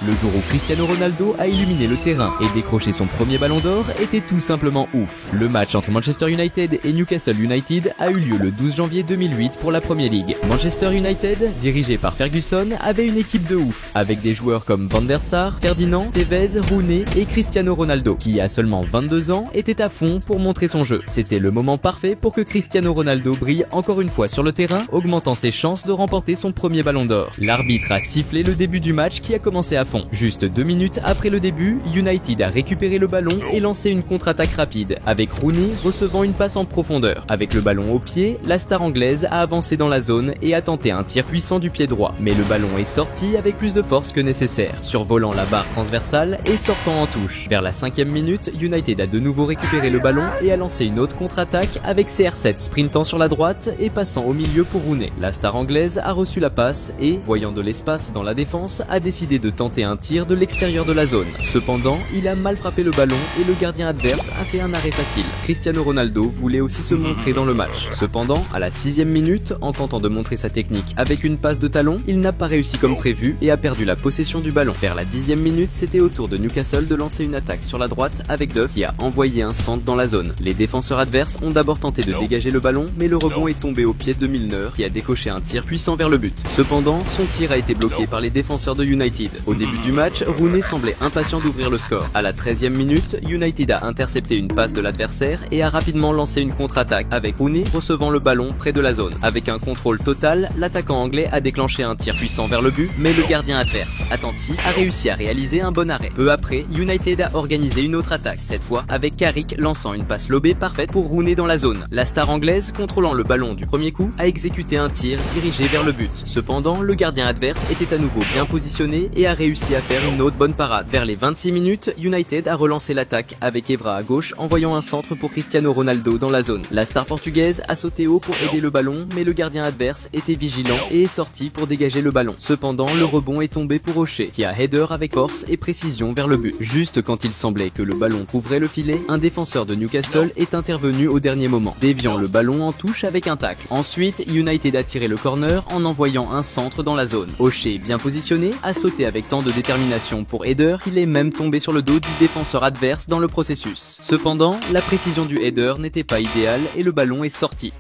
Le jour où Cristiano Ronaldo a illuminé le terrain et décroché son premier ballon d'or était tout simplement ouf. Le match entre Manchester United et Newcastle United a eu lieu le 12 janvier 2008 pour la Premier League. Manchester United, dirigé par Ferguson, avait une équipe de ouf, avec des joueurs comme Van der Sar, Ferdinand, Tevez, Rooney et Cristiano Ronaldo, qui à seulement 22 ans était à fond pour montrer son jeu. C'était le moment parfait pour que Cristiano Ronaldo brille encore une fois sur le terrain, augmentant ses chances de remporter son premier ballon d'or. L'arbitre a sifflé le début du match qui a commencé à fond. Juste 2 minutes après le début, United a récupéré le ballon et lancé une contre-attaque rapide, avec Rooney recevant une passe en profondeur. Avec le ballon au pied, la star anglaise a avancé dans la zone et a tenté un tir puissant du pied droit. Mais le ballon est sorti avec plus de force que nécessaire, survolant la barre transversale et sortant en touche. Vers la 5e minute, United a de nouveau récupéré le ballon et a lancé une autre contre-attaque avec CR7 sprintant sur la droite et passant au milieu pour Rooney. La star anglaise a reçu la passe et, voyant de l'espace dans la défense, a décidé de tenter un tir de l'extérieur de la zone. Cependant, il a mal frappé le ballon et le gardien adverse a fait un arrêt facile. Cristiano Ronaldo voulait aussi se montrer dans le match. Cependant, à la 6e minute, en tentant de montrer sa technique avec une passe de talon, il n'a pas réussi comme prévu et a perdu la possession du ballon. Vers la 10e minute, c'était au tour de Newcastle de lancer une attaque sur la droite avec Duff qui a envoyé un centre dans la zone. Les défenseurs adverses ont d'abord tenté de dégager le ballon, mais le rebond est tombé au pied de Milner qui a décoché un tir puissant vers le but. Cependant, son tir a été bloqué par les défenseurs de United. Au début du match, Rooney semblait impatient d'ouvrir le score. À la 13e minute, United a intercepté une passe de l'adversaire et a rapidement lancé une contre-attaque avec Rooney recevant le ballon près de la zone. Avec un contrôle total, l'attaquant anglais a déclenché un tir puissant vers le but, mais le gardien adverse, attentif, a réussi à réaliser un bon arrêt. Peu après, United a organisé une autre attaque, cette fois avec Carrick lançant une passe lobée parfaite pour Rooney dans la zone. La star anglaise, contrôlant le ballon du premier coup, a exécuté un tir dirigé vers le but. Cependant, le gardien adverse était à nouveau bien positionné et a réussi à faire une autre bonne parade. Vers les 26 minutes, United a relancé l'attaque avec Evra à gauche, envoyant un centre pour Cristiano Ronaldo dans la zone. La star portugaise a sauté haut pour aider le ballon, mais le gardien adverse était vigilant et est sorti pour dégager le ballon. Cependant, le rebond est tombé pour O'Shea, qui a header avec force et précision vers le but. Juste quand il semblait que le ballon couvrait le filet, un défenseur de Newcastle est intervenu au dernier moment, déviant le ballon en touche avec un tacle. Ensuite, United a tiré le corner en envoyant un centre dans la zone. O'Shea, bien positionné, a sauté avec tant de détermination pour header qu'il est même tombé sur le dos du défenseur adverse dans le processus. Cependant, la précision du header n'était pas idéale et le ballon est sorti.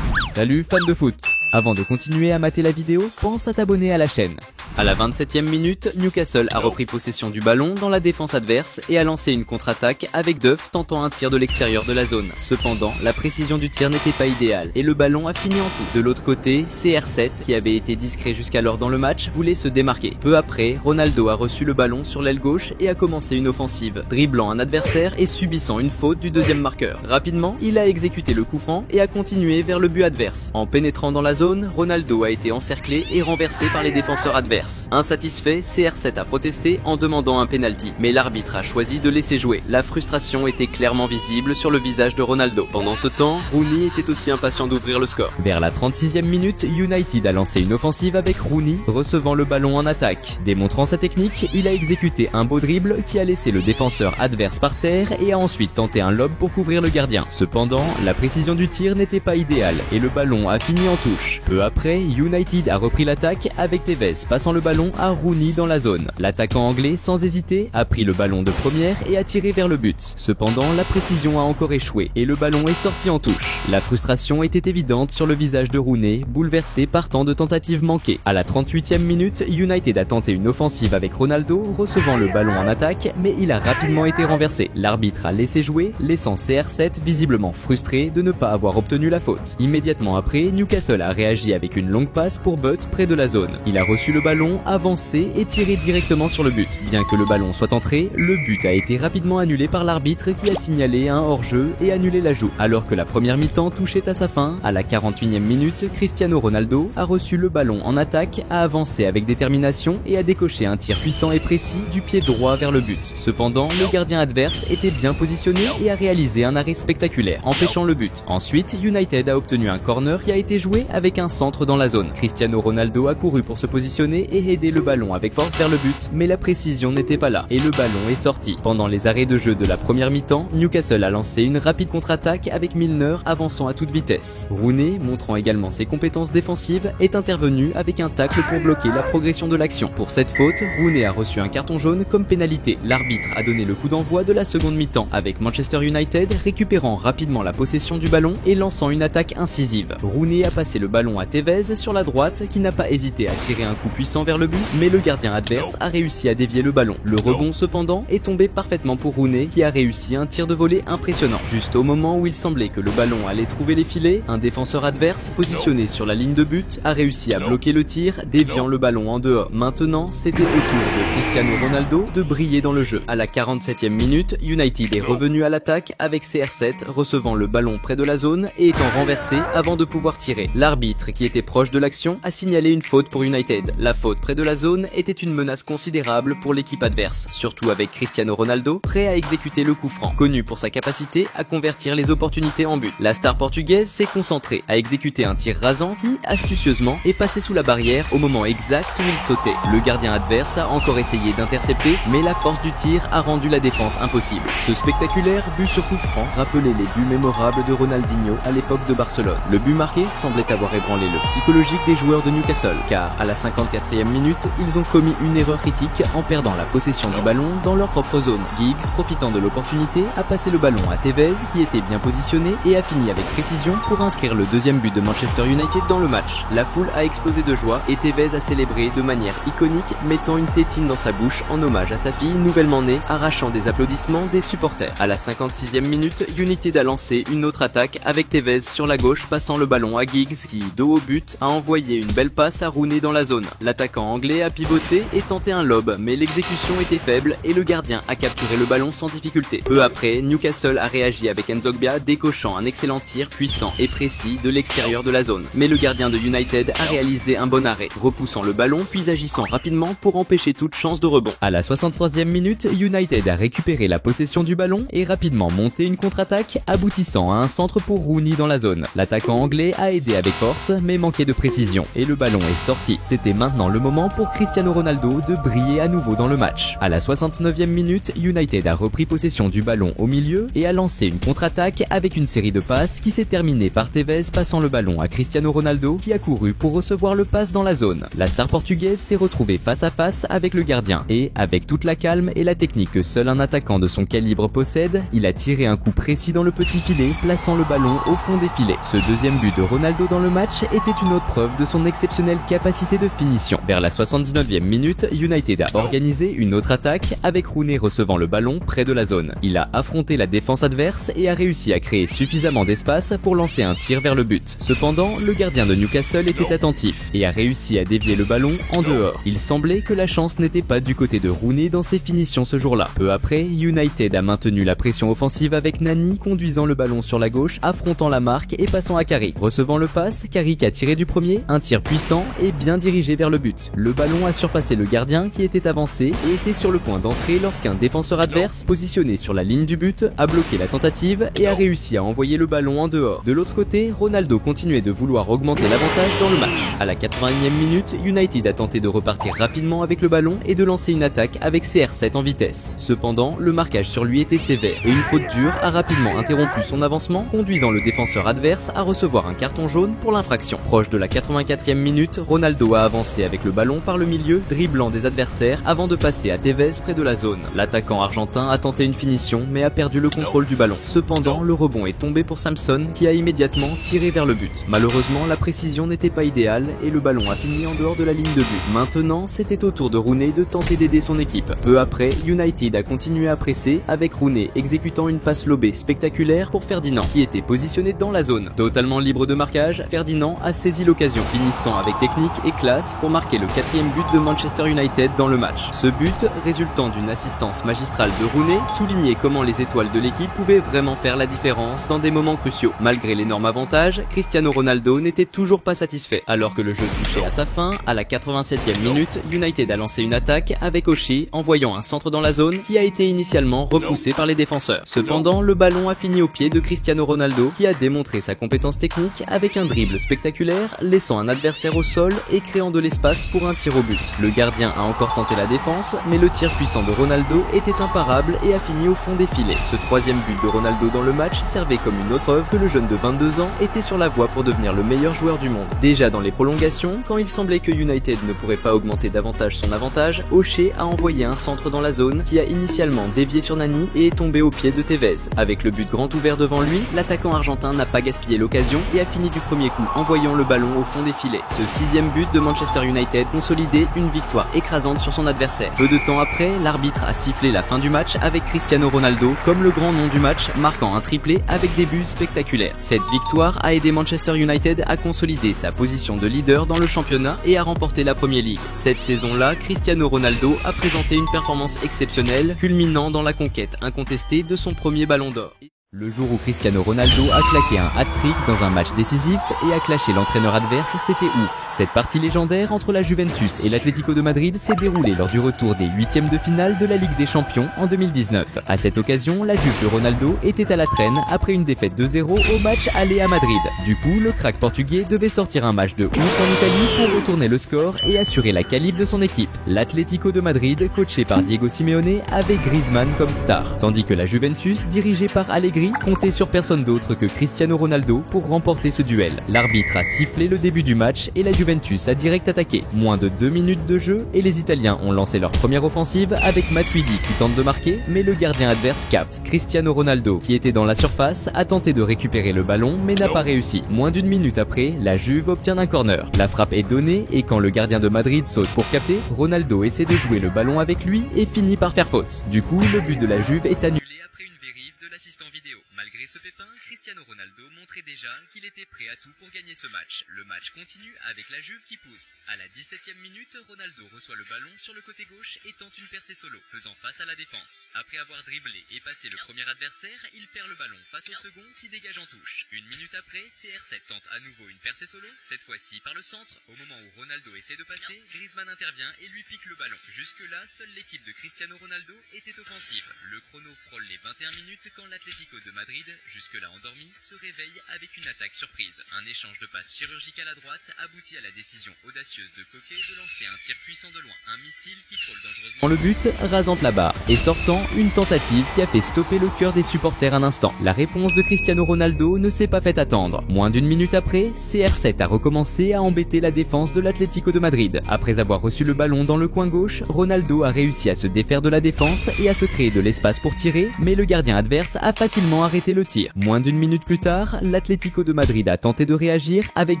Salut fans de foot! Avant de continuer à mater la vidéo, pense à t'abonner à la chaîne. À la 27e minute, Newcastle a repris possession du ballon dans la défense adverse et a lancé une contre-attaque avec Duff tentant un tir de l'extérieur de la zone. Cependant, la précision du tir n'était pas idéale et le ballon a fini en tout. De l'autre côté, CR7, qui avait été discret jusqu'alors dans le match, voulait se démarquer. Peu après, Ronaldo a reçu le ballon sur l'aile gauche et a commencé une offensive, dribblant un adversaire et subissant une faute du deuxième marqueur. Rapidement, il a exécuté le coup franc et a continué vers le but adverse. En pénétrant dans la zone, Ronaldo a été encerclé et renversé par les défenseurs adverses. Insatisfait, CR7 a protesté en demandant un penalty, mais l'arbitre a choisi de laisser jouer. La frustration était clairement visible sur le visage de Ronaldo. Pendant ce temps, Rooney était aussi impatient d'ouvrir le score. Vers la 36e minute, United a lancé une offensive avec Rooney recevant le ballon en attaque. Démontrant sa technique, il a exécuté un beau dribble qui a laissé le défenseur adverse par terre et a ensuite tenté un lob pour couvrir le gardien. Cependant, la précision du tir n'était pas idéale et le ballon a fini en touche. Peu après, United a repris l'attaque avec Tevez passant le ballon à Rooney dans la zone. L'attaquant anglais, sans hésiter, a pris le ballon de première et a tiré vers le but. Cependant, la précision a encore échoué et le ballon est sorti en touche. La frustration était évidente sur le visage de Rooney, bouleversé par tant de tentatives manquées. À la 38e minute, United a tenté une offensive avec Ronaldo, recevant le ballon en attaque, mais il a rapidement été renversé. L'arbitre a laissé jouer, laissant CR7 visiblement frustré de ne pas avoir obtenu la faute. Immédiatement après, Newcastle a réagi avec une longue passe pour Butt près de la zone. Il a reçu le ballon, avancé et tiré directement sur le but. Bien que le ballon soit entré, le but a été rapidement annulé par l'arbitre qui a signalé un hors-jeu et annulé l'ajout. Alors que la première mi-temps touchait à sa fin, à la 41e minute, Cristiano Ronaldo a reçu le ballon en attaque, a avancé avec détermination et a décoché un tir puissant et précis du pied droit vers le but. Cependant, le gardien adverse était bien positionné et a réalisé un arrêt spectaculaire, empêchant le but. Ensuite, United a obtenu un corner qui a été joué avec un centre dans la zone. Cristiano Ronaldo a couru pour se positionner et aider le ballon avec force vers le but, mais la précision n'était pas là et le ballon est sorti. Pendant les arrêts de jeu de la première mi-temps, Newcastle a lancé une rapide contre-attaque avec Milner avançant à toute vitesse. Rooney, montrant également ses compétences défensives, est intervenu avec un tacle pour bloquer la progression de l'action. Pour cette faute, Rooney a reçu un carton jaune comme pénalité. L'arbitre a donné le coup d'envoi de la seconde mi-temps avec Manchester United récupérant rapidement la possession du ballon et lançant une attaque incisive. Rooney a passé le ballon à Tevez sur la droite qui n'a pas hésité à tirer un coup puissant vers le but, mais le gardien adverse a réussi à dévier le ballon. Le rebond cependant est tombé parfaitement pour Rooney qui a réussi un tir de volée impressionnant. Juste au moment où il semblait que le ballon allait trouver les filets, un défenseur adverse positionné sur la ligne de but a réussi à bloquer le tir, déviant le ballon en dehors. Maintenant, c'était au tour de Cristiano Ronaldo de briller dans le jeu. À la 47e minute, United est revenu à l'attaque avec CR7 recevant le ballon près de la zone et étant renversé avant de pouvoir tirer. L'arbitre, qui était proche de l'action, a signalé une faute pour United. La faute près de la zone était une menace considérable pour l'équipe adverse, surtout avec Cristiano Ronaldo prêt à exécuter le coup franc, connu pour sa capacité à convertir les opportunités en but. La star portugaise s'est concentrée à exécuter un tir rasant qui, astucieusement, est passé sous la barrière au moment exact où il sautait. Le gardien adverse a encore essayé d'intercepter, mais la force du tir a rendu la défense impossible. Ce spectaculaire but sur coup franc rappelait les buts mémorables de Ronaldinho à l'époque de Barcelone. Le but marqué semblait avoir ébranlé le psychologique des joueurs de Newcastle, car à la 54e minute, ils ont commis une erreur critique en perdant la possession du ballon dans leur propre zone. Giggs, profitant de l'opportunité, a passé le ballon à Tevez qui était bien positionné et a fini avec précision pour inscrire le deuxième but de Manchester United dans le match. La foule a explosé de joie et Tevez a célébré de manière iconique, mettant une tétine dans sa bouche en hommage à sa fille nouvellement née, arrachant des applaudissements des supporters. À la 56e minute, United a lancé une autre attaque avec Tevez sur la gauche passant le ballon à Giggs qui, dos au but, a envoyé une belle passe à Rooney dans la zone. L'attaquant anglais a pivoté et tenté un lob, mais l'exécution était faible et le gardien a capturé le ballon sans difficulté. Peu après, Newcastle a réagi avec Nzogbia décochant un excellent tir puissant et précis de l'extérieur de la zone. Mais le gardien de United a réalisé un bon arrêt, repoussant le ballon puis agissant rapidement pour empêcher toute chance de rebond. À la 63e minute, United a récupéré la possession du ballon et rapidement monté une contre-attaque aboutissant à un centre pour Rooney dans la zone. L'attaquant anglais a aidé avec force mais manquait de précision et le ballon est sorti. C'était maintenant le moment pour Cristiano Ronaldo de briller à nouveau dans le match. À la 69e minute, United a repris possession du ballon au milieu et a lancé une contre-attaque avec une série de passes qui s'est terminée par Tevez passant le ballon à Cristiano Ronaldo qui a couru pour recevoir le pass dans la zone. La star portugaise s'est retrouvée face à face avec le gardien et, avec toute la calme et la technique que seul un attaquant de son calibre possède, il a tiré un coup précis dans le petit filet, plaçant le ballon au fond des filets. Ce deuxième but de Ronaldo dans le match était une autre preuve de son exceptionnelle capacité de finition. Vers la 79e minute, United a organisé une autre attaque avec Rooney recevant le ballon près de la zone. Il a affronté la défense adverse et a réussi à créer suffisamment d'espace pour lancer un tir vers le but. Cependant, le gardien de Newcastle était attentif et a réussi à dévier le ballon en dehors. Il semblait que la chance n'était pas du côté de Rooney dans ses finitions ce jour-là. Peu après, United a maintenu la pression offensive avec Nani conduisant le ballon sur la gauche, affrontant la marque et passant à Carrick. Recevant le pass, Carrick a tiré du premier, un tir puissant et bien dirigé vers le but. Le ballon a surpassé le gardien qui était avancé et était sur le point d'entrer lorsqu'un défenseur adverse positionné sur la ligne du but a bloqué la tentative et a réussi à envoyer le ballon en dehors. De l'autre côté, Ronaldo continuait de vouloir augmenter l'avantage dans le match. À la 81e minute, United a tenté de repartir rapidement avec le ballon et de lancer une attaque avec CR7 en vitesse. Cependant, le marquage sur lui était sévère et une faute dure a rapidement interrompu son avancement, conduisant le défenseur adverse à recevoir un carton jaune pour l'infraction. Proche de la 84e minute, Ronaldo a avancé avec le ballon par le milieu, dribblant des adversaires avant de passer à Tevez près de la zone. L'attaquant argentin a tenté une finition mais a perdu le contrôle du ballon. Cependant, le rebond est tombé pour Samson qui a immédiatement tiré vers le but. Malheureusement, la précision n'était pas idéale et le ballon a fini en dehors de la ligne de but. Maintenant, c'était au tour de Rooney de tenter d'aider son équipe. Peu après, United a continué à presser avec Rooney exécutant une passe lobée spectaculaire pour Ferdinand qui était positionné dans la zone. Totalement libre de marquage, Ferdinand a saisi l'occasion, finissant avec technique et classe pour marquer le 4e but de Manchester United dans le match. Ce but, résultant d'une assistance magistrale de Rooney, soulignait comment les étoiles de l'équipe pouvaient vraiment faire la différence dans des moments cruciaux. Malgré l'énorme avantage, Cristiano Ronaldo n'était toujours pas satisfait. Alors que le jeu touchait à sa fin, à la 87e minute, United a lancé une attaque avec Oshie envoyant un centre dans la zone qui a été initialement repoussé par les défenseurs. Cependant, le ballon a fini au pied de Cristiano Ronaldo qui a démontré sa compétence technique avec un dribble spectaculaire, laissant un adversaire au sol et créant de l'espace surface pour un tir au but. Le gardien a encore tenté la défense, mais le tir puissant de Ronaldo était imparable et a fini au fond des filets. Ce troisième but de Ronaldo dans le match servait comme une autre preuve que le jeune de 22 ans était sur la voie pour devenir le meilleur joueur du monde. Déjà dans les prolongations, quand il semblait que United ne pourrait pas augmenter davantage son avantage, O'Shea a envoyé un centre dans la zone qui a initialement dévié sur Nani et est tombé au pied de Tevez. Avec le but grand ouvert devant lui, l'attaquant argentin n'a pas gaspillé l'occasion et a fini du premier coup en voyant le ballon au fond des filets. Ce sixième but de Manchester United consolidait une victoire écrasante sur son adversaire. Peu de temps après, l'arbitre a sifflé la fin du match avec Cristiano Ronaldo comme le grand nom du match, marquant un triplé avec des buts spectaculaires. Cette victoire a aidé Manchester United à consolider sa position de leader dans le championnat et à remporter la Premier League. Cette saison-là, Cristiano Ronaldo a présenté une performance exceptionnelle, culminant dans la conquête incontestée de son premier ballon d'or. Le jour où Cristiano Ronaldo a claqué un hat-trick dans un match décisif et a clashé l'entraîneur adverse, c'était ouf. Cette partie légendaire entre la Juventus et l'Atlético de Madrid s'est déroulée lors du retour des huitièmes de finale de la Ligue des Champions en 2019. À cette occasion, la Juve de Ronaldo était à la traîne après une défaite 2-0 au match aller à Madrid. Du coup, le crack portugais devait sortir un match de ouf en Italie pour retourner le score et assurer la qualif de son équipe. L'Atlético de Madrid, coaché par Diego Simeone, avait Griezmann comme star, tandis que la Juventus, dirigée par Allegri, comptait sur personne d'autre que Cristiano Ronaldo pour remporter ce duel. L'arbitre a sifflé le début du match et la Juventus a direct attaqué. Moins de 2 minutes de jeu et les Italiens ont lancé leur première offensive avec Matuidi qui tente de marquer, mais le gardien adverse capte. Cristiano Ronaldo, qui était dans la surface, a tenté de récupérer le ballon mais n'a pas réussi. Moins d'une minute après, la Juve obtient un corner. La frappe est donnée et quand le gardien de Madrid saute pour capter, Ronaldo essaie de jouer le ballon avec lui et finit par faire faute. Du coup, le but de la Juve est annulé après une vérification de l'assistant vidéo. Malgré ce pépin, Cristiano Ronaldo montrait déjà qu'il était prêt à tout pour gagner ce match. Le match continue avec la Juve qui pousse. À la 17e minute, Ronaldo reçoit le ballon sur le côté gauche et tente une percée solo, faisant face à la défense. Après avoir dribblé et passé le premier adversaire, il perd le ballon face au second qui dégage en touche. Une minute après, CR7 tente à nouveau une percée solo, cette fois-ci par le centre. Au moment où Ronaldo essaie de passer, Griezmann intervient et lui pique le ballon. Jusque-là, seule l'équipe de Cristiano Ronaldo était offensive. Le chrono frôle les 21 minutes quand l'Atlético de Madrid, jusque-là endormi, se réveille avec une attaque surprise. Un échange de passes chirurgicales à droite aboutit à la décision audacieuse de Koke de lancer un tir puissant de loin. Un missile qui frôle dangereusement le but, rasant la barre et sortant une tentative qui a fait stopper le cœur des supporters un instant. La réponse de Cristiano Ronaldo ne s'est pas fait attendre. Moins d'une minute après, CR7 a recommencé à embêter la défense de l'Atlético de Madrid. Après avoir reçu le ballon dans le coin gauche, Ronaldo a réussi à se défaire de la défense et à se créer de l'espace pour tirer, mais le gardien adverse a facilement arrêté le tir. Moins d'une minute plus tard, l'Atlético de Madrid a tenté de réagir avec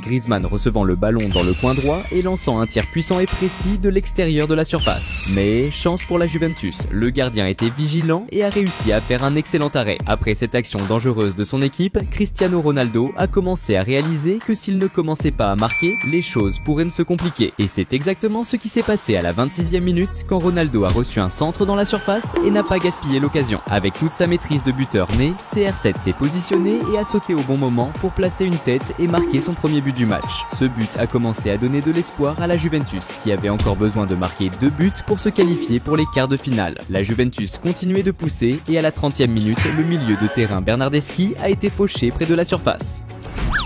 Griezmann recevant le ballon dans le coin droit et lançant un tir puissant et précis de l'extérieur de la surface. Mais chance pour la Juventus, le gardien était vigilant et a réussi à faire un excellent arrêt. Après cette action dangereuse de son équipe, Cristiano Ronaldo a commencé à réaliser que s'il ne commençait pas à marquer, les choses pourraient se compliquer. Et c'est exactement ce qui s'est passé à la 26e minute quand Ronaldo a reçu un centre dans la surface et n'a pas gaspillé l'occasion. Avec toute sa maîtrise de buteur né, CR7 s'est positionné et a sauté au bon moment pour placer une tête et marquer son premier but du match. Ce but a commencé à donner de l'espoir à la Juventus, qui avait encore besoin de marquer 2 buts pour se qualifier pour les quarts de finale. La Juventus continuait de pousser et à la 30e minute, le milieu de terrain Bernardeschi a été fauché près de la surface.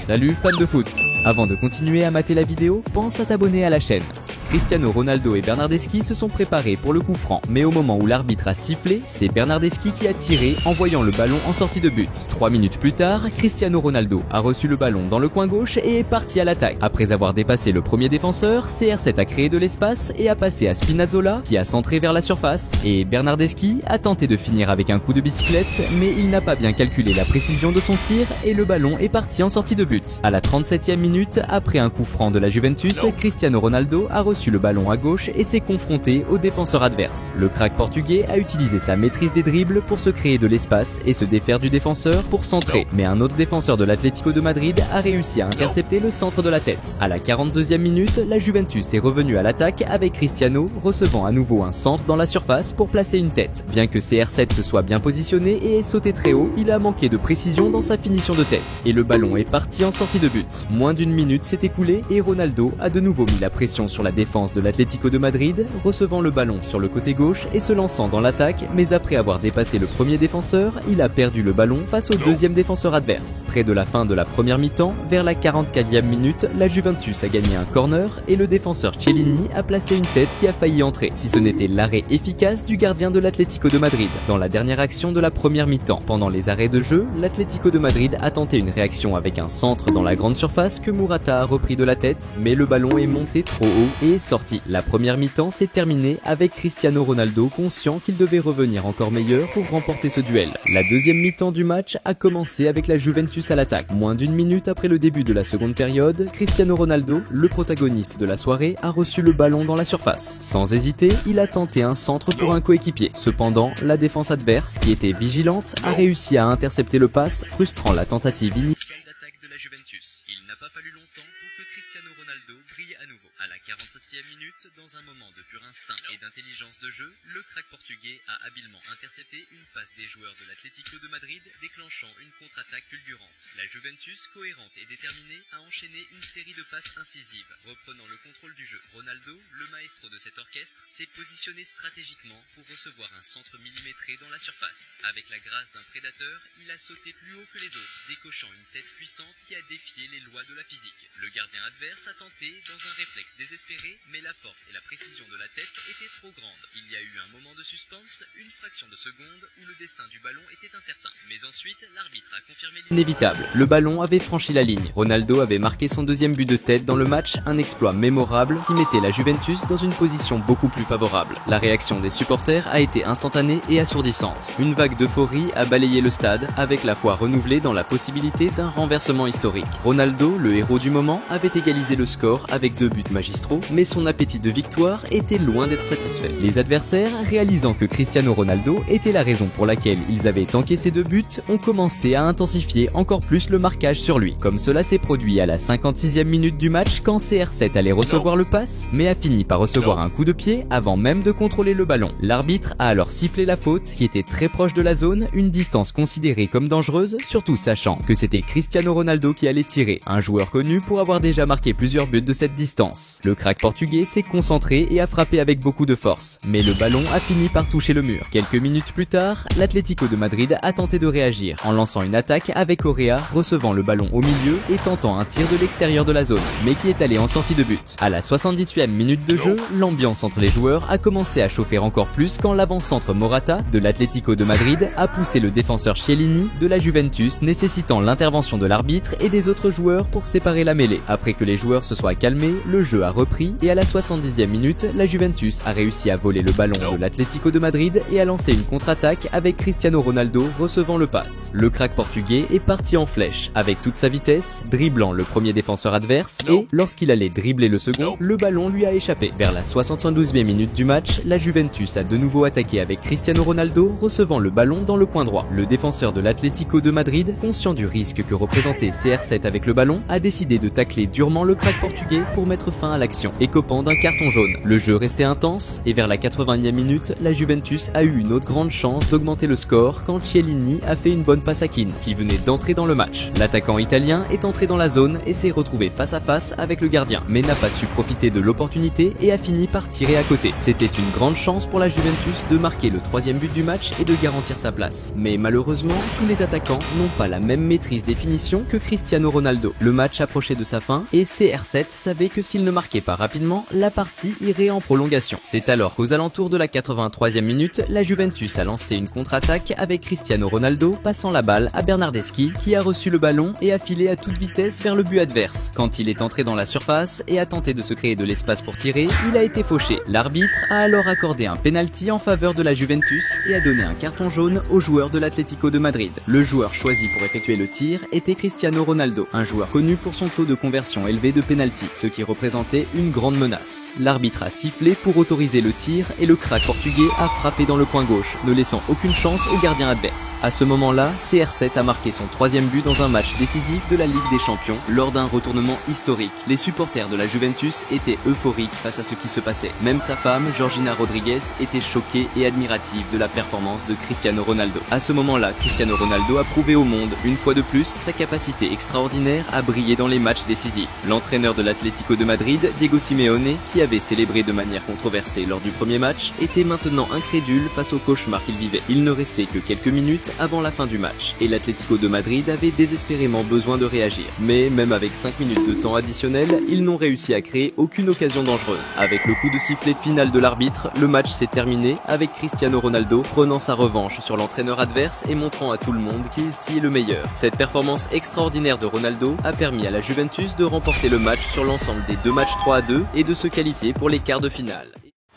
Salut fans de foot! Avant de continuer à mater la vidéo, pense à t'abonner à la chaîne. Cristiano Ronaldo et Bernardeschi se sont préparés pour le coup franc, mais au moment où l'arbitre a sifflé, c'est Bernardeschi qui a tiré en voyant le ballon en sortie de but. 3 minutes plus tard, Cristiano Ronaldo a reçu le ballon dans le coin gauche et est parti à l'attaque. Après avoir dépassé le premier défenseur, CR7 a créé de l'espace et a passé à Spinazzola qui a centré vers la surface, et Bernardeschi a tenté de finir avec un coup de bicyclette, mais il n'a pas bien calculé la précision de son tir et le ballon est parti en sortie de but. À la 37e minute, après un coup franc de la Juventus, Cristiano Ronaldo a reçu le ballon à gauche et s'est confronté au défenseur adverse. Le crack portugais a utilisé sa maîtrise des dribbles pour se créer de l'espace et se défaire du défenseur pour centrer, mais un autre défenseur de l'Atlético de Madrid a réussi à intercepter le centre de la tête. À la 42e minute, la Juventus est revenue à l'attaque avec Cristiano recevant à nouveau un centre dans la surface pour placer une tête. Bien que CR7 se soit bien positionné et ait sauté très haut, il a manqué de précision dans sa finition de tête et le ballon est parti en sortie de but. Moins d'une minute s'est écoulée et Ronaldo a de nouveau mis la pression sur la défense défense de l'Atlético de Madrid, recevant le ballon sur le côté gauche et se lançant dans l'attaque, mais après avoir dépassé le premier défenseur, il a perdu le ballon face au deuxième défenseur adverse. Près de la fin de la première mi-temps, vers la 44e minute, la Juventus a gagné un corner et le défenseur Chiellini a placé une tête qui a failli entrer, si ce n'était l'arrêt efficace du gardien de l'Atlético de Madrid. Dans la dernière action de la première mi-temps, pendant les arrêts de jeu, l'Atlético de Madrid a tenté une réaction avec un centre dans la grande surface que Morata a repris de la tête, mais le ballon est monté trop haut et est sorti. La première mi-temps s'est terminée avec Cristiano Ronaldo conscient qu'il devait revenir encore meilleur pour remporter ce duel. La deuxième mi-temps du match a commencé avec la Juventus à l'attaque. Moins d'une minute après le début de la seconde période, Cristiano Ronaldo, le protagoniste de la soirée, a reçu le ballon dans la surface. Sans hésiter, il a tenté un centre pour un coéquipier. Cependant, la défense adverse, qui était vigilante, a réussi à intercepter le pass, frustrant la tentative initiale d'attaque de la Juventus. Il n'a pas fallu longtemps pour que Cristiano Ronaldo brille à nouveau. À la 47e minute, dans un moment de pur instinct et d'intelligence de jeu, le crack portugais a habilement intercepté une passe des joueurs de l'Atlético de Madrid, déclenchant une contre-attaque fulgurante. La Juventus, cohérente et déterminée, a enchaîné une série de passes incisives. Reprenant le contrôle du jeu, Ronaldo, le maestro de cet orchestre, s'est positionné stratégiquement pour recevoir un centre millimétré dans la surface. Avec la grâce d'un prédateur, il a sauté plus haut que les autres, décochant une tête puissante qui a défié les lois de la physique. Le gardien adverse a tenté, dans un réflexe désespéré, mais la force et la précision de la tête étaient trop grandes. Il y a eu un moment de suspense, une fraction de seconde, où le destin du ballon était incertain. Mais ensuite, l'arbitre a confirmé l'inévitable. Le ballon avait franchi la ligne. Ronaldo avait marqué son deuxième but de tête dans le match, un exploit mémorable qui mettait la Juventus dans une position beaucoup plus favorable. La réaction des supporters a été instantanée et assourdissante. Une vague d'euphorie a balayé le stade, avec la foi renouvelée dans la possibilité d'un renversement historique. Ronaldo, le héros du moment, avait égalisé le score avec 2 buts magistraux, mais son appétit de victoire était loin d'être satisfait. Les adversaires, réalisant que Cristiano Ronaldo était la raison pour laquelle ils avaient encaissé 2 buts, ont commencé à intensifier encore plus le marquage sur lui. Comme cela s'est produit à la 56e minute du match quand CR7 allait recevoir le pass, mais a fini par recevoir un coup de pied avant même de contrôler le ballon. L'arbitre a alors sifflé la faute qui était très proche de la zone, une distance considérée comme dangereuse, surtout sachant que c'était Cristiano Ronaldo qui allait tirer, un joueur connu pour avoir déjà marqué plusieurs buts de cette distance. Le crack portugais s'est concentré et a frappé avec beaucoup de force, mais le ballon a fini par toucher le mur. Quelques minutes plus tard, l'Atlético de Madrid a tenté de réagir en lançant une attaque avec Correa recevant le ballon au milieu et tentant un tir de l'extérieur de la zone, mais qui est allé en sortie de but. À la 78e minute de jeu, l'ambiance entre les joueurs a commencé à chauffer encore plus quand l'avant-centre Morata de l'Atlético de Madrid a poussé le défenseur Chiellini de la Juventus, nécessitant l'intervention de l'arbitre et des autres joueurs pour séparer la mêlée. Après que les joueurs se soient calmés, le jeu a repris et à la 70e minute, la Juventus a réussi à voler le ballon de l'Atlético de Madrid et a lancé une contre-attaque avec Cristiano Ronaldo recevant le pass. Le crack portugais est parti en flèche avec toute sa vitesse, dribblant le premier défenseur adverse et, lorsqu'il allait dribbler le second, le ballon lui a échappé. Vers la 72e minute du match, la Juventus a de nouveau attaqué avec Cristiano Ronaldo recevant le ballon dans le coin droit. Le défenseur de l'Atlético de Madrid, conscient du risque que représentait CR7 avec le ballon, a décidé de tacler durement le crack portugais pour mettre fin à l'action, écopant d'un carton jaune. Le jeu restait intense et vers la 80e minute, la Juventus a eu une autre grande chance d'augmenter le score quand Chiellini a fait une bonne passe à Keane, qui venait d'entrer dans le match. L'attaquant italien est entré dans la zone et s'est retrouvé face à face avec le gardien, mais n'a pas su profiter de l'opportunité et a fini par tirer à côté. C'était une grande chance pour la Juventus de marquer le 3e but du match et de garantir sa place. Mais malheureusement, tous les attaquants n'ont pas la même maîtrise des finitions que Cristiano Ronaldo. Le match approchait de sa fin et CR7 savait que s'il ne marquait pas rapidement, la partie irait en prolongation. C'est alors qu'aux alentours de la 83e minute, la Juventus a lancé une contre-attaque avec Cristiano Ronaldo passant la balle à Bernardeschi qui a reçu le ballon et a filé à toute vitesse vers le but adverse. Quand il est entré dans la surface et a tenté de se créer de l'espace pour tirer, il a été fauché. L'arbitre a alors accordé un penalty en faveur de la Juventus et a donné un carton jaune au joueur de l'Atlético de Madrid. Le joueur choisi pour effectuer le tir était Cristiano Ronaldo, un joueur connu pour son taux de conversion élevé de penalty, ce qui représentait une grande menace. L'arbitre a sifflé pour autoriser le tir et le crack portugais a frappé dans le coin gauche, ne laissant aucune chance au gardien adverse. À ce moment-là, CR7 a marqué son 3e but dans un match décisif de la Ligue des Champions lors d'un retournement historique. Les supporters de la Juventus étaient euphoriques face à ce qui se passait. Même sa femme, Georgina Rodriguez, était choquée et admirative de la performance de Cristiano Ronaldo. À ce moment-là, Cristiano Ronaldo a prouvé au monde, une fois de plus, sa capacité extraordinaire à briller dans les matchs décisifs. L'entraîneur de l'Atlético de Madrid, Diego Simeone, qui avait célébré de manière controversée lors du premier match, était maintenant incrédule face au cauchemar qu'il vivait. Il ne restait que quelques minutes avant la fin du match, et l'Atlético de Madrid avait désespérément besoin de réagir. Mais même avec 5 minutes de temps additionnel, ils n'ont réussi à créer aucune occasion dangereuse. Avec le coup de sifflet final de l'arbitre, le match s'est terminé avec Cristiano Ronaldo prenant sa revanche sur l'entraîneur adverse et montrant à tout le monde qu'il est le meilleur. Cette performance extraordinaire de Ronaldo a permis à la Juventus de remporter le match sur l'ensemble des 2 matchs 3-2 et de se qualifier pour les quarts de finale.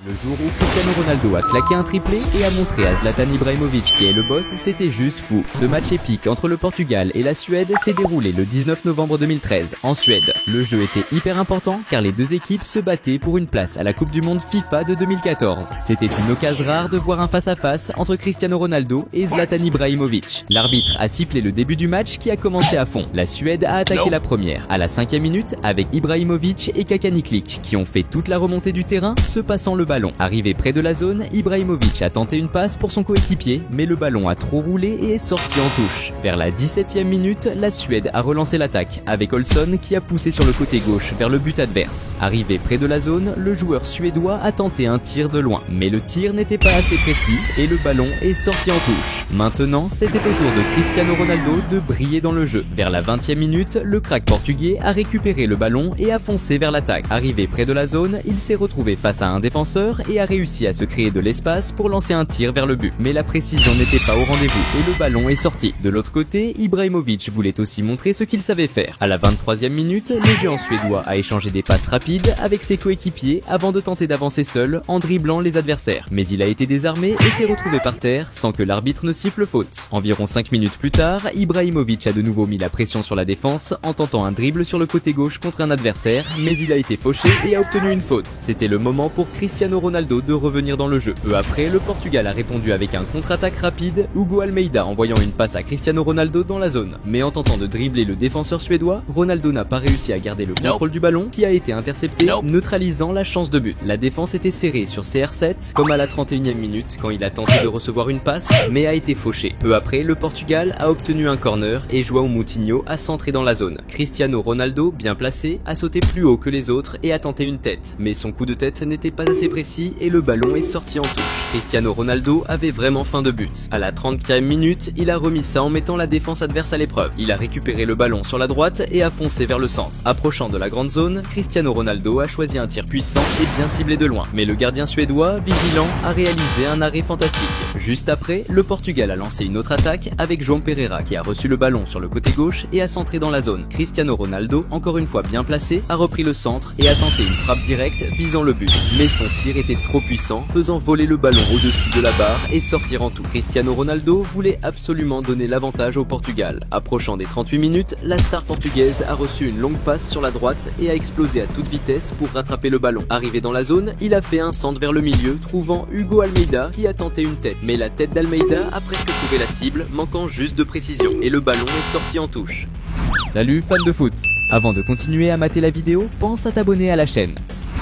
Le jour où Cristiano Ronaldo a claqué un triplé et a montré à Zlatan Ibrahimovic qui est le boss, c'était juste fou. Ce match épique entre le Portugal et la Suède s'est déroulé le 19 novembre 2013 en Suède. Le jeu était hyper important car les deux équipes se battaient pour une place à la Coupe du Monde FIFA de 2014. C'était une occasion rare de voir un face-à-face entre Cristiano Ronaldo et Zlatan Ibrahimovic. L'arbitre a sifflé le début du match qui a commencé à fond. La Suède a attaqué la première à la 5e minute avec Ibrahimovic et Kakaniklic qui ont fait toute la remontée du terrain se passant le ballon. Arrivé près de la zone, Ibrahimovic a tenté une passe pour son coéquipier, mais le ballon a trop roulé et est sorti en touche. Vers la 17e minute, la Suède a relancé l'attaque, avec Olsson qui a poussé sur le côté gauche vers le but adverse. Arrivé près de la zone, le joueur suédois a tenté un tir de loin, mais le tir n'était pas assez précis et le ballon est sorti en touche. Maintenant, c'était au tour de Cristiano Ronaldo de briller dans le jeu. Vers la 20e minute, le crack portugais a récupéré le ballon et a foncé vers l'attaque. Arrivé près de la zone, il s'est retrouvé face à un défenseur et a réussi à se créer de l'espace pour lancer un tir vers le but. Mais la précision n'était pas au rendez-vous et le ballon est sorti. De l'autre côté, Ibrahimovic voulait aussi montrer ce qu'il savait faire. À la 23e minute, le géant suédois a échangé des passes rapides avec ses coéquipiers avant de tenter d'avancer seul en dribblant les adversaires. Mais il a été désarmé et s'est retrouvé par terre sans que l'arbitre ne siffle faute. Environ 5 minutes plus tard, Ibrahimovic a de nouveau mis la pression sur la défense en tentant un dribble sur le côté gauche contre un adversaire, mais il a été fauché et a obtenu une faute. C'était le moment pour Cristiano Ronaldo de revenir dans le jeu. Peu après, le Portugal a répondu avec un contre-attaque rapide, Hugo Almeida envoyant une passe à Cristiano Ronaldo dans la zone. Mais en tentant de dribbler le défenseur suédois, Ronaldo n'a pas réussi à garder le contrôle du ballon qui a été intercepté, neutralisant la chance de but. La défense était serrée sur CR7, comme à la 31e minute quand il a tenté de recevoir une passe, mais a été fauché. Peu après, le Portugal a obtenu un corner et João Moutinho a centré dans la zone. Cristiano Ronaldo, bien placé, a sauté plus haut que les autres et a tenté une tête. Mais son coup de tête n'était pas assez précis et le ballon est sorti en touche. Cristiano Ronaldo avait vraiment faim de but. À la 30e minute, il a remis ça en mettant la défense adverse à l'épreuve. Il a récupéré le ballon sur la droite et a foncé vers le centre. Approchant de la grande zone, Cristiano Ronaldo a choisi un tir puissant et bien ciblé de loin. Mais le gardien suédois, vigilant, a réalisé un arrêt fantastique. Juste après, le Portugal a lancé une autre attaque avec João Pereira qui a reçu le ballon sur le côté gauche et a centré dans la zone. Cristiano Ronaldo, encore une fois bien placé, a repris le centre et a tenté une frappe directe visant le but. Mais son tir était trop puissant, faisant voler le ballon au-dessus de la barre et sortir en tout. Cristiano Ronaldo voulait absolument donner l'avantage au Portugal. Approchant des 38 minutes, la star portugaise a reçu une longue passe sur la droite et a explosé à toute vitesse pour rattraper le ballon. Arrivé dans la zone, il a fait un centre vers le milieu, trouvant Hugo Almeida qui a tenté une tête. Mais la tête d'Almeida a presque trouvé la cible, manquant juste de précision. Et le ballon est sorti en touche. Salut fans de foot! Avant de continuer à mater la vidéo, pense à t'abonner à la chaîne.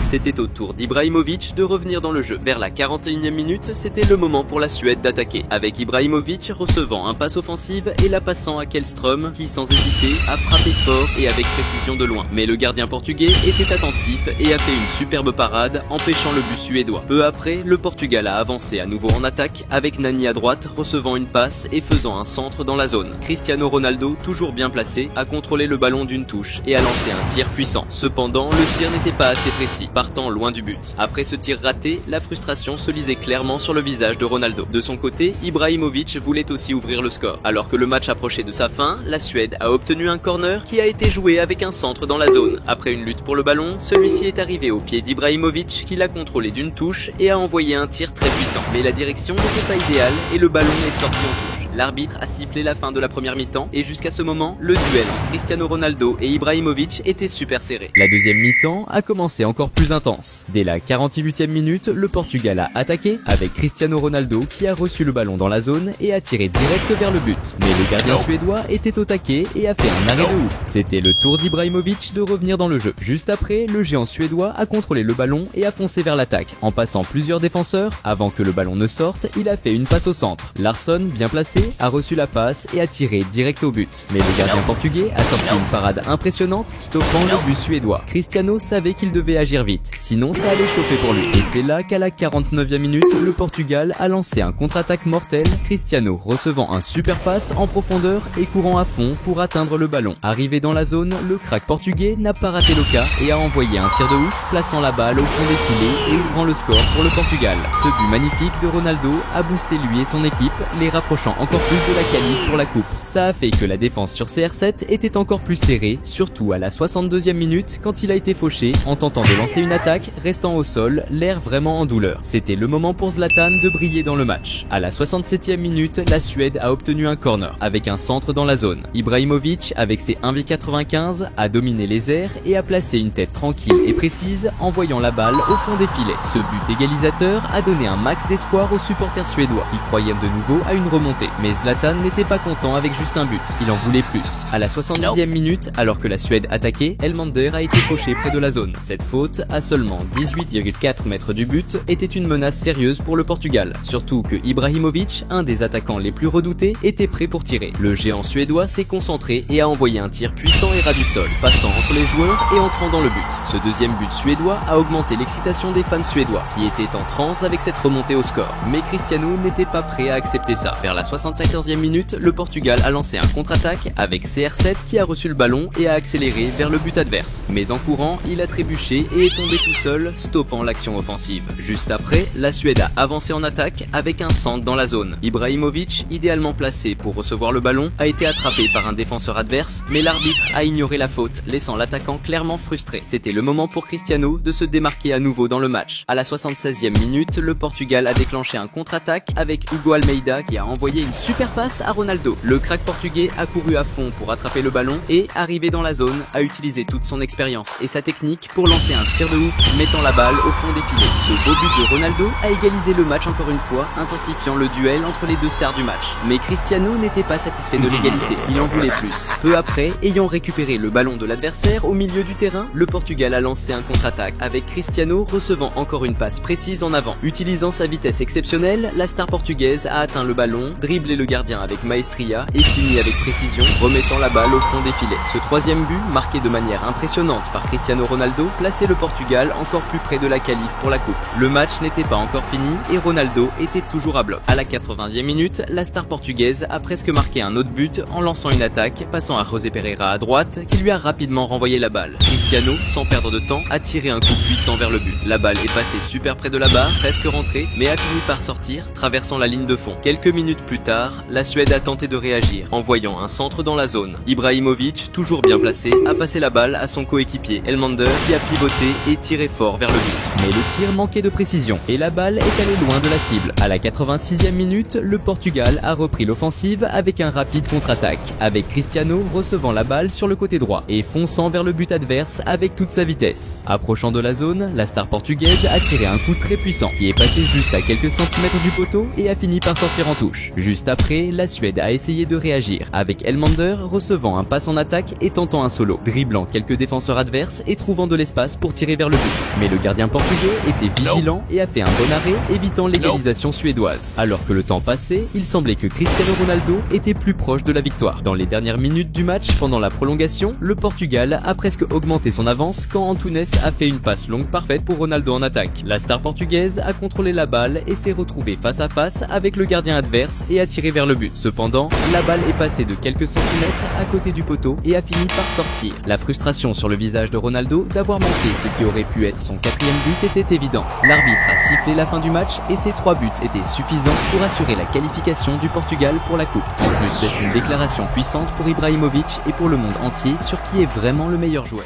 C'était au tour d'Ibrahimovic de revenir dans le jeu. Vers la 41e minute, c'était le moment pour la Suède d'attaquer, avec Ibrahimovic recevant un passe offensive et la passant à Källström qui, sans hésiter, a frappé fort et avec précision de loin. Mais le gardien portugais était attentif et a fait une superbe parade, empêchant le but suédois. Peu après, le Portugal a avancé à nouveau en attaque, avec Nani à droite recevant une passe et faisant un centre dans la zone. Cristiano Ronaldo, toujours bien placé, a contrôlé le ballon d'une touche et a lancé un tir puissant. Cependant, le tir n'était pas assez précis, partant loin du but. Après ce tir raté, la frustration se lisait clairement sur le visage de Ronaldo. De son côté, Ibrahimovic voulait aussi ouvrir le score. Alors que le match approchait de sa fin, la Suède a obtenu un corner qui a été joué avec un centre dans la zone. Après une lutte pour le ballon, celui-ci est arrivé au pied d'Ibrahimovic qui l'a contrôlé d'une touche et a envoyé un tir très puissant. Mais la direction n'était pas idéale et le ballon est sorti en touche. L'arbitre a sifflé la fin de la première mi-temps et jusqu'à ce moment, le duel entre Cristiano Ronaldo et Ibrahimovic était super serré. La deuxième mi-temps a commencé encore plus intense. Dès la 48e minute, le Portugal a attaqué avec Cristiano Ronaldo qui a reçu le ballon dans la zone et a tiré direct vers le but. Mais le gardien suédois était au taquet et a fait un arrêt de ouf. C'était le tour d'Ibrahimovic de revenir dans le jeu. Juste après, le géant suédois a contrôlé le ballon et a foncé vers l'attaque. En passant plusieurs défenseurs, avant que le ballon ne sorte, il a fait une passe au centre. Larsson, bien placé, a reçu la passe et a tiré direct au but. Mais le gardien portugais a sorti une parade impressionnante, stoppant le but suédois. Cristiano savait qu'il devait agir vite, sinon ça allait chauffer pour lui. Et c'est là qu'à la 49e minute, le Portugal a lancé un contre-attaque mortel, Cristiano recevant un super passe en profondeur et courant à fond pour atteindre le ballon. Arrivé dans la zone, le crack portugais n'a pas raté l'occasion et a envoyé un tir de ouf, plaçant la balle au fond des filets et ouvrant le score pour le Portugal. Ce but magnifique de Ronaldo a boosté lui et son équipe, les rapprochant encore plus de la qualif pour la coupe. Ça a fait que la défense sur CR7 était encore plus serrée, surtout à la 62e minute quand il a été fauché en tentant de lancer une attaque, restant au sol, l'air vraiment en douleur. C'était le moment pour Zlatan de briller dans le match. À la 67e minute, la Suède a obtenu un corner avec un centre dans la zone. Ibrahimovic, avec ses 1,95 m, a dominé les airs et a placé une tête tranquille et précise, envoyant la balle au fond des filets. Ce but égalisateur a donné un max d'espoir aux supporters suédois qui croyaient de nouveau à une remontée. Mais Zlatan n'était pas content avec juste un but, il en voulait plus. À la 70e minute, alors que la Suède attaquait, Elmander a été fauché près de la zone. Cette faute, à seulement 18,4 mètres du but, était une menace sérieuse pour le Portugal. Surtout que Ibrahimovic, un des attaquants les plus redoutés, était prêt pour tirer. Le géant suédois s'est concentré et a envoyé un tir puissant et ras du sol, passant entre les joueurs et entrant dans le but. Ce deuxième but suédois a augmenté l'excitation des fans suédois, qui étaient en transe avec cette remontée au score. Mais Cristiano n'était pas prêt à accepter ça. Vers la 74e minute, le Portugal a lancé un contre-attaque avec CR7 qui a reçu le ballon et a accéléré vers le but adverse. Mais en courant, il a trébuché et est tombé tout seul, stoppant l'action offensive. Juste après, la Suède a avancé en attaque avec un centre dans la zone. Ibrahimovic, idéalement placé pour recevoir le ballon, a été attrapé par un défenseur adverse, mais l'arbitre a ignoré la faute, laissant l'attaquant clairement frustré. C'était le moment pour Cristiano de se démarquer à nouveau dans le match. À la 76e minute, le Portugal a déclenché un contre-attaque avec Hugo Almeida qui a envoyé une super passe à Ronaldo. Le crack portugais a couru à fond pour attraper le ballon et, arrivé dans la zone, a utilisé toute son expérience et sa technique pour lancer un tir de ouf, mettant la balle au fond des filets. Ce beau but de Ronaldo a égalisé le match encore une fois, intensifiant le duel entre les deux stars du match. Mais Cristiano n'était pas satisfait de l'égalité, il en voulait plus. Peu après, ayant récupéré le ballon de l'adversaire au milieu du terrain, le Portugal a lancé un contre-attaque avec Cristiano recevant encore une passe précise en avant. Utilisant sa vitesse exceptionnelle, la star portugaise a atteint le ballon, dribblé le gardien avec maestria et fini avec précision, remettant la balle au fond des filets. Ce troisième but, marqué de manière impressionnante par Cristiano Ronaldo, plaçait le Portugal encore plus près de la qualif pour la coupe. Le match n'était pas encore fini et Ronaldo était toujours à bloc. À la 80e minute, la star portugaise a presque marqué un autre but en lançant une attaque, passant à José Pereira à droite, qui lui a rapidement renvoyé la balle. Cristiano, sans perdre de temps, a tiré un coup puissant vers le but. La balle est passée super près de la barre, presque rentrée, mais a fini par sortir, traversant la ligne de fond. Quelques minutes plus tard, la Suède a tenté de réagir, envoyant un centre dans la zone. Ibrahimovic, toujours bien placé, a passé la balle à son coéquipier Elmander, qui a pivoté et tiré fort vers le but. Mais le tir manquait de précision, et la balle est allée loin de la cible. À la 86e minute, le Portugal a repris l'offensive avec un rapide contre-attaque, avec Cristiano recevant la balle sur le côté droit et fonçant vers le but adverse avec toute sa vitesse. Approchant de la zone, la star portugaise a tiré un coup très puissant qui est passé juste à quelques centimètres du poteau et a fini par sortir en touche. Juste après, la Suède a essayé de réagir, avec Elmander recevant un pass en attaque et tentant un solo, dribblant quelques défenseurs adverses et trouvant de l'espace pour tirer vers le but. Mais le gardien portugais était vigilant et a fait un bon arrêt, évitant l'égalisation suédoise. Alors que le temps passait, il semblait que Cristiano Ronaldo était plus proche de la victoire. Dans les dernières minutes du match, pendant la prolongation, le Portugal a presque augmenté son avance quand Antunes a fait une passe longue parfaite pour Ronaldo en attaque. La star portugaise a contrôlé la balle et s'est retrouvée face à face avec le gardien adverse et a tiré vers le but. Cependant, la balle est passée de quelques centimètres à côté du poteau et a fini par sortir. La frustration sur le visage de Ronaldo d'avoir manqué ce qui aurait pu être son 4e but était évidente. L'arbitre a sifflé la fin du match et ces 3 buts étaient suffisants pour assurer la qualification du Portugal pour la coupe. En plus d'être une déclaration puissante pour Ibrahimovic et pour le monde entier sur qui est vraiment le meilleur joueur.